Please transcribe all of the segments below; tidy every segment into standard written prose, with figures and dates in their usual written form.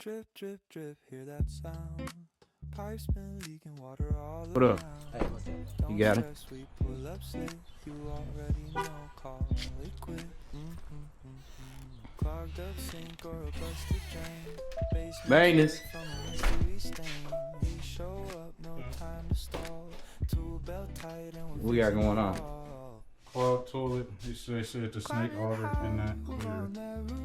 Drip, drip, drip, hear that sound. Pipes been leaking water all What up? around. You got it? Stress, we pull up slick. You already know, call liquid. Clogged up sink or a busted drain. Basement Maintenance. from a mystery stain. We show up, no time to stall. Tool belt tight and What we got going on? Clogged toilet. They said the snake order in that clear.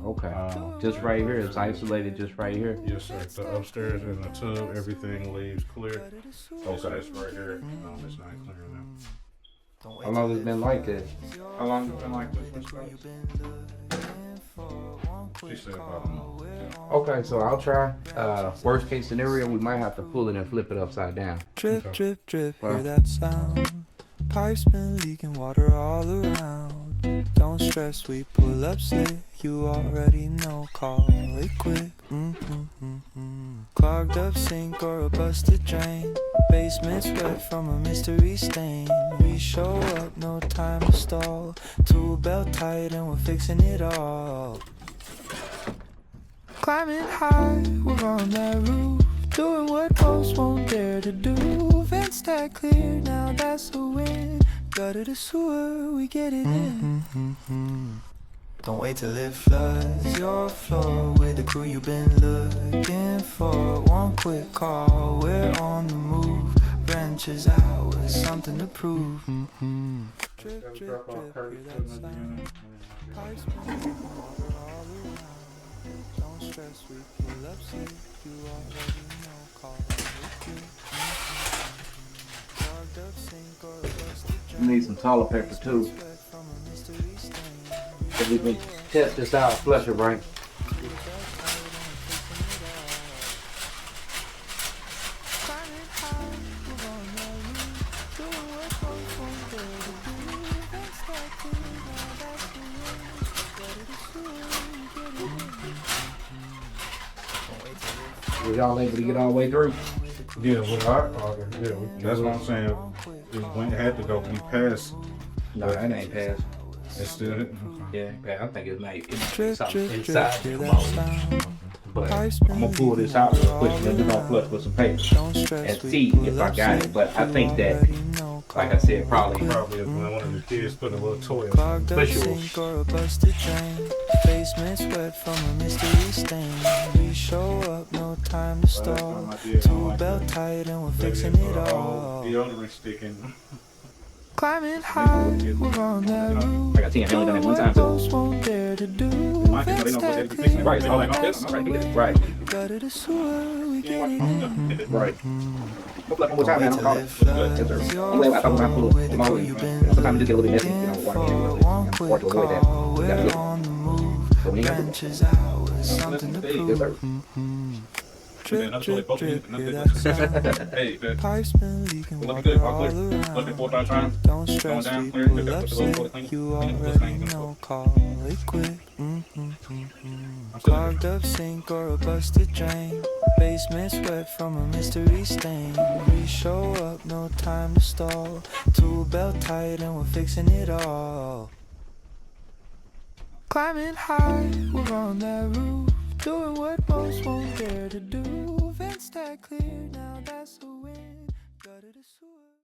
Okay. Just right here. It's isolated just right here. Yes, sir. The upstairs and the tub, everything leaves clear. Okay. It's right here. It's not clear now. How long has it been like this? How long has it been like this? She said about a month. Okay, so I'll try. Worst case scenario, we might have to pull it and flip it upside down. Drip, drip, drip, hear that sound. Pipes been leaking water all around. Don't stress, we pull up slick. You already know, call liquid. Clogged up sink or a busted drain. Basement's wet from a mystery stain. We show up, no time to stall. Tool belt tight and we're fixing it all. Climbing high, we're on that roof. Doing what most won't dare to do. Vents that clear, now that's a win. Gutter the sewer, we get it in. Don't wait till it floods your floor with the crew you've been looking for. One quick call, we're on the move. Wrenches out with something to prove. Drip, drip, drip, hear that sound. Pipes been water all around. Don't stress, we pull up slick. You already know, call liquid. Clogged up sink or a busted drain. You need some toilet paper too. If we can test this out, flush it right. Was y'all able to get all the way through? Yeah, with our order. Yeah, that's what I'm saying. It had to go. We passed. No, that ain't passed. It's still. Yeah, I think it might be Drip, something drip, inside drip, hear the that commode. sound. But I'm gonna pull this out real quick and then we're gonna flush with some paper and see if I got it. But I think that, like I said, probably Probably when one of the kids put a little toy. Clogged up Visuals. sink or a busted drain. Basement's wet from a mystery stain. We show up, no time to stall. Tool belt tight and we're fixing it all. Deodorant sticking. Climbing high, we're on that roof. I got 10. I only done it one time too. Most won't dare to do. Vents that clear, Right, now like that's this. a win. Right. Gutter the sewer, we get it in. Right. One more time, man. I'm calling. Yes, sir. Anyway, I thought when I pull With it, the I'm crew always, you've been sometimes it just get a little bit messy, you know, looking water for. getting a One little bit. quick To avoid that. call, You gotta we're do on the move. So we ain't got to Branches out with something to Yes, sir. prove. Drip, drip, drip, hear that sound. Hey, Pipes been leaking water all around. Don't stress, we pull up slick. You already know, call liquid. Clogged up sink or a busted drain. Basement's wet from a mystery stain. We show up, no time to stall. Tool belt tight and we're fixing it all. Climbing high, we're on that roof. Doing what most won't dare to do. Vents that clear, now that's a win. Gutter the sewer.